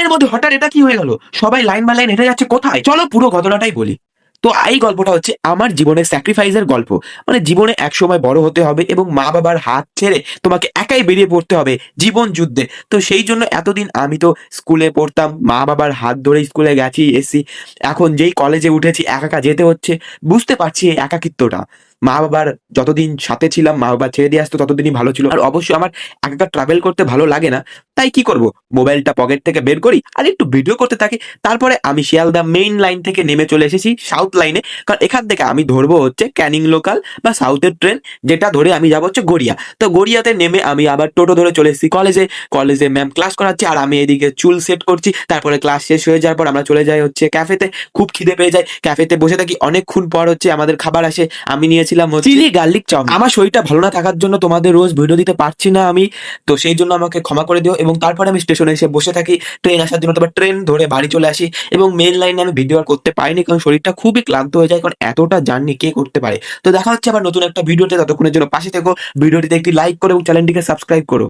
ট্রেনের মধ্যে হঠাৎ এটা কি হয়ে গেল? সবাই লাইন বাই লাইন হেঁটে যাচ্ছে কোথায়? চলো পুরো ঘটনাটাই বলি। তো এই গল্পটা হচ্ছে আমার জীবনের স্যাক্রিফাইসের গল্প। মানে জীবনে একসময় বড় হতে হবে এবং মা-বাবার হাত ছেড়ে তোমাকে একাই বেরিয়ে পড়তে হবে জীবন যুদ্ধে। তো সেই জন্য এতদিন আমি তো স্কুলে পড়তাম, মা-বাবার হাত ধরেই স্কুলে গেছি, এসেছি। এখন যেই কলেজে উঠেছি একা, একা যেতে হচ্ছে। বুঝতে পারছি এই একাকিত্বটা। মা-বাবার যতদিন সাথে ছিলাম, মা-বাবা ছেড়ে দিয়ে আসতো ততদিনই ভালো ছিল। আর অবশ্যই আমার একা, একা ট্রাভেল করতে ভালো লাগে না। তাই কি করব? মোবাইলটা পকেট থেকে বের করি আর একটু ভিডিও করতে থাকি। তারপরে আমি শিয়ালদা মেইন লাইন থেকে নেমে চলে এসেছি সাউথ লাইনে। কারণ এখান থেকে আমি ধরবো হচ্ছে ক্যানিং লোকাল বা সাউথের ট্রেন, যেটা ধরে আমি যাবো হচ্ছে গড়িয়া। তো গড়িয়াতে নেমে আমি আবার টোটো ধরে চলে এসেছি কলেজে। কলেজে ম্যাম ক্লাস করাচ্ছে আর আমি এদিকে চুল সেট করছি। তারপরে ক্লাস শেষ হয়ে যাওয়ার পর আমরা চলে যাই হচ্ছে ক্যাফেতে। খুব খিদে পেয়ে যায়। ক্যাফেতে বসে থাকি অনেকক্ষণ পর হচ্ছে আমাদের খাবার আসে। আমি নিয়েছিলাম হচ্ছে চিলি গার্লিক চাউমিন। আমার শরীরটা ভালো না থাকার জন্য তোমাদের রোজ ভিডিও দিতে পারছি না আমি। তো সেই জন্য আমাকে ক্ষমা করে দিও এবং তারপরে আমি স্টেশনে এসে বসে থাকি ট্রেন আসার জন্য। তারপর ট্রেন ধরে বাড়ি চলে আসি এবং মেইন লাইনে আমি ভিডিও আর করতে পারিনি কারণ শরীরটা খুবই ক্লান্ত হয়ে যায়। কারণ এতটা জার্নি কে করতে পারে? তো দেখা হচ্ছে আবার নতুন একটা ভিডিওতে। ততক্ষণের জন্য পাশে থেকো। ভিডিওটিতে একটি লাইক করে এবং চ্যানেলটিকে সাবস্ক্রাইব করো।